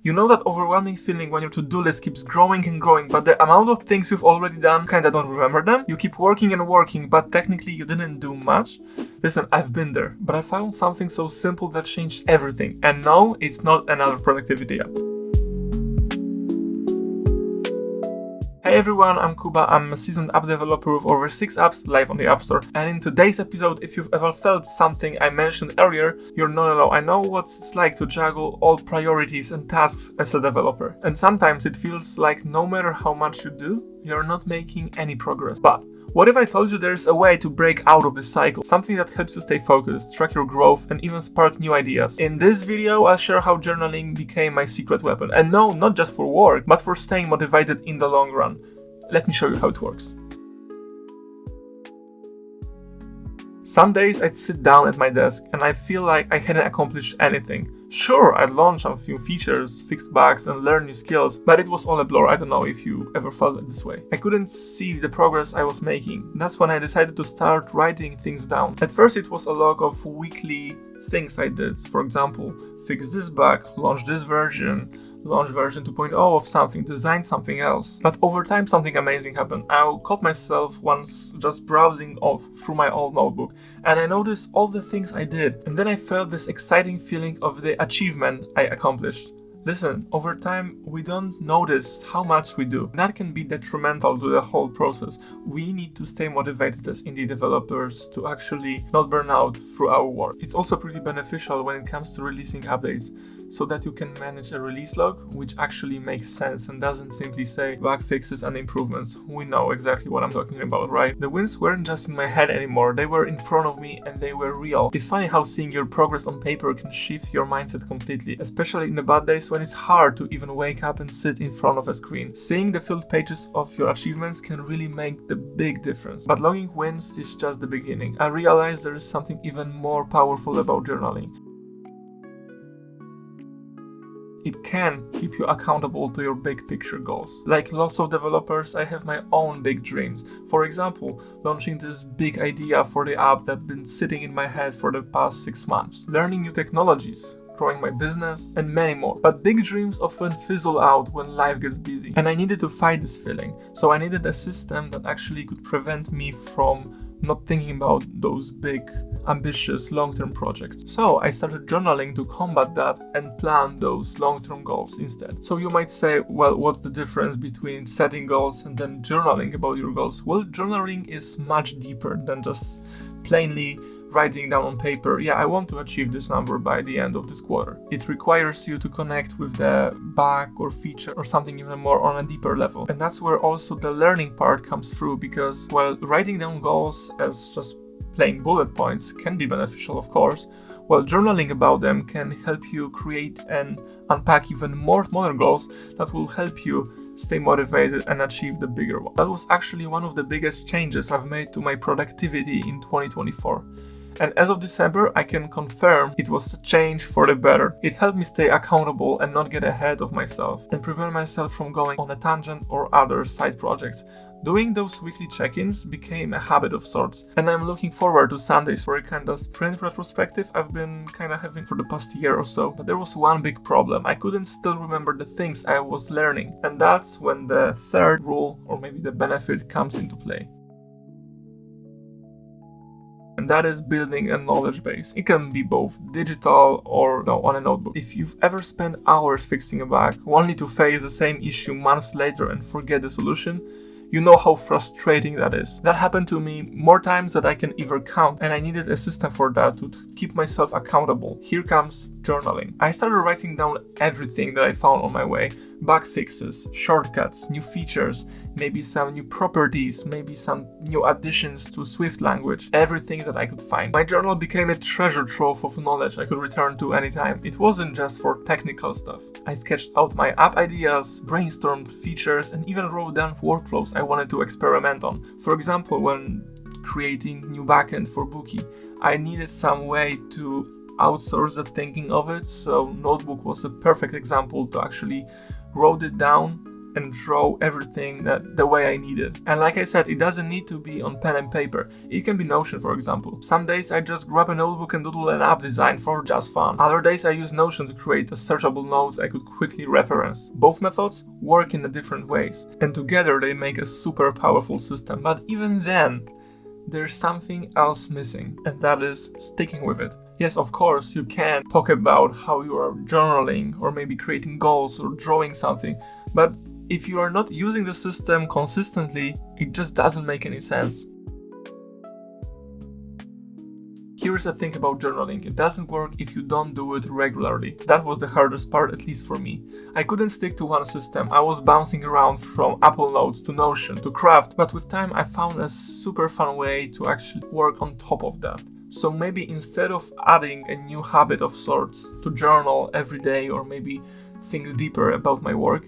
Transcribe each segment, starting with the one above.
You know that overwhelming feeling when your to-do list keeps growing and growing, but the amount of things you've already done, kinda don't remember them? You keep working and working, but technically you didn't do much? Listen, I've been there, but I found something so simple that changed everything. And no, it's not another productivity app. Hey everyone, I'm Kuba. I'm a seasoned app developer with over 6 apps live on the App Store. And in today's episode, if you've ever felt something I mentioned earlier, you're not alone. I know what it's like to juggle all priorities and tasks as a developer. And sometimes it feels like no matter how much you do, you're not making any progress. But what if I told you there's a way to break out of this cycle? Something that helps you stay focused, track your growth, and even spark new ideas. In this video, I'll share how journaling became my secret weapon. And no, not just for work, but for staying motivated in the long run. Let me show you how it works. Some days I'd sit down at my desk and I feel like I hadn't accomplished anything. Sure, I'd launch a few features, fix bugs and learn new skills, but it was all a blur. I don't know if you ever felt it this way. I couldn't see the progress I was making. That's when I decided to start writing things down. At first it was a log of weekly things I did. For example, fix this bug, launch this version, launch version 2.0 of something, design something else. But over time something amazing happened. I caught myself once just browsing through my old notebook and I noticed all the things I did. And then I felt this exciting feeling of the achievement I accomplished. Listen, over time, we don't notice how much we do. That can be detrimental to the whole process. We need to stay motivated as indie developers to actually not burn out through our work. It's also pretty beneficial when it comes to releasing updates, so that you can manage a release log, which actually makes sense and doesn't simply say bug fixes and improvements. We know exactly what I'm talking about, right? The wins weren't just in my head anymore, they were in front of me and they were real. It's funny how seeing your progress on paper can shift your mindset completely, especially in the bad days when it's hard to even wake up and sit in front of a screen. Seeing the filled pages of your achievements can really make the big difference. But logging wins is just the beginning. I realized there is something even more powerful about journaling. It can keep you accountable to your big picture goals. Like lots of developers, I have my own big dreams. For example, launching this big idea for the app that's been sitting in my head for the past 6 months. Learning new technologies, growing my business, and many more. But big dreams often fizzle out when life gets busy. And I needed to fight this feeling. So I needed a system that actually could prevent me from not thinking about those big, ambitious, long-term projects. So I started journaling to combat that and plan those long-term goals instead. So you might say, well, what's the difference between setting goals and then journaling about your goals? Well, journaling is much deeper than just plainly writing down on paper, yeah, I want to achieve this number by the end of this quarter. It requires you to connect with the bug or feature or something even more on a deeper level. And that's where also the learning part comes through, because while writing down goals as just plain bullet points can be beneficial, of course, while journaling about them can help you create and unpack even more smaller goals that will help you stay motivated and achieve the bigger one. That was actually one of the biggest changes I've made to my productivity in 2024. And as of December, I can confirm it was a change for the better. It helped me stay accountable and not get ahead of myself and prevent myself from going on a tangent or other side projects. Doing those weekly check-ins became a habit of sorts, and I'm looking forward to Sundays for a kind of sprint retrospective I've been kind of having for the past year or so. But there was one big problem. I couldn't still remember the things I was learning, and that's when the third rule, or maybe the benefit, comes into play. And that is building a knowledge base. It can be both digital or on a notebook. If you've ever spent hours fixing a bug, only to face the same issue months later and forget the solution, you know how frustrating that is. That happened to me more times than I can even count, and I needed a system for that to keep myself accountable. Here comes journaling. I started writing down everything that I found on my way. Bug fixes, shortcuts, new features, maybe some new properties, maybe some new additions to Swift language, everything that I could find. My journal became a treasure trove of knowledge I could return to anytime. It wasn't just for technical stuff. I sketched out my app ideas, brainstormed features, and even wrote down workflows I wanted to experiment on. For example, when creating new backend for Bookie, I needed some way to outsource the thinking of it, so Notebook was a perfect example to actually wrote it down and draw everything the way I need it. And like I said, it doesn't need to be on pen and paper. It can be Notion, for example. Some days I just grab a notebook and doodle an app design for just fun. Other days I use Notion to create a searchable notes I could quickly reference. Both methods work in different ways, and together they make a super powerful system. But even then, there's something else missing, and that is sticking with it. Yes, of course, you can talk about how you are journaling or maybe creating goals or drawing something, but if you are not using the system consistently, it just doesn't make any sense. Here's the thing about journaling. It doesn't work if you don't do it regularly. That was the hardest part, at least for me. I couldn't stick to one system. I was bouncing around from Apple Notes to Notion to Craft, but with time I found a super fun way to actually work on top of that. So maybe instead of adding a new habit of sorts to journal every day or maybe think deeper about my work,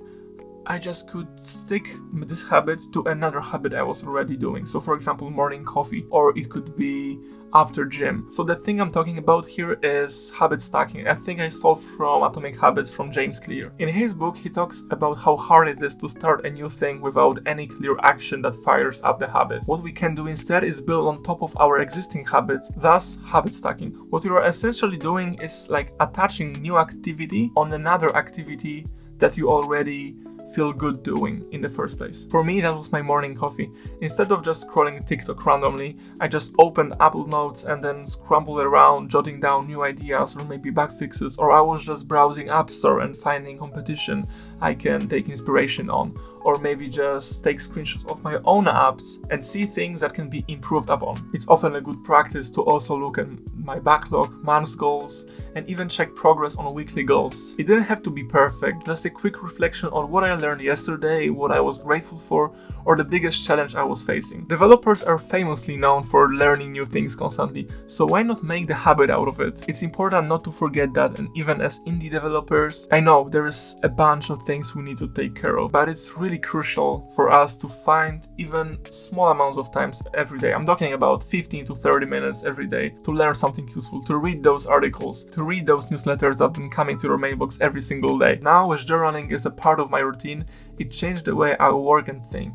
I just could stick this habit to another habit I was already doing. So for example, morning coffee, or it could be after gym. So the thing I'm talking about here is habit stacking. I think I stole from Atomic Habits from James Clear. In his book, he talks about how hard it is to start a new thing without any clear action that fires up the habit. What we can do instead is build on top of our existing habits, thus habit stacking. What you are essentially doing is like attaching new activity on another activity that you already feel good doing in the first place. For me, that was my morning coffee. Instead of just scrolling TikTok randomly, I just opened Apple Notes and then scrambled around, jotting down new ideas or maybe bug fixes, or I was just browsing App Store and finding competition I can take inspiration on, or maybe just take screenshots of my own apps and see things that can be improved upon. It's often a good practice to also look at my backlog, month's goals, and even check progress on weekly goals. It didn't have to be perfect, just a quick reflection on what I learned yesterday, what I was grateful for, or the biggest challenge I was facing. Developers are famously known for learning new things constantly, so why not make the habit out of it? It's important not to forget that, and even as indie developers, I know there is a bunch of things we need to take care of, but it's really crucial for us to find even small amounts of times every day. I'm talking about 15 to 30 minutes every day to learn something useful, to read those articles, to read those newsletters that have been coming to your mailbox every single day. Now, as journaling is a part of my routine, it changed the way I work and think.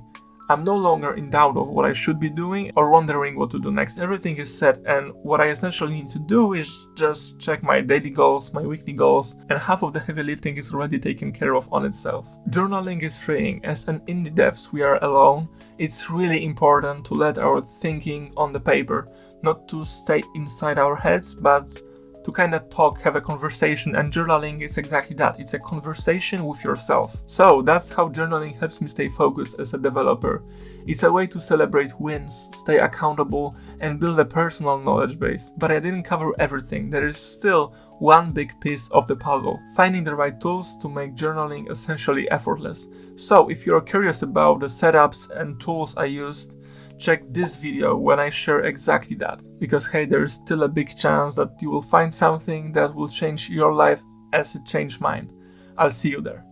I'm no longer in doubt of what I should be doing or wondering what to do next. Everything is set, and what I essentially need to do is just check my daily goals, my weekly goals, and half of the heavy lifting is already taken care of on itself. Journaling is freeing. As an indie devs, we are alone. It's really important to let our thinking on the paper, not to stay inside our heads, but to kind of talk, have a conversation, and journaling is exactly that. It's a conversation with yourself. So that's how journaling helps me stay focused as a developer. It's a way to celebrate wins, stay accountable, and build a personal knowledge base. But I didn't cover everything. There is still one big piece of the puzzle: finding the right tools to make journaling essentially effortless. So if you're curious about the setups and tools I used, check this video when I share exactly that. Because hey, there is still a big chance that you will find something that will change your life as it changed mine. I'll see you there.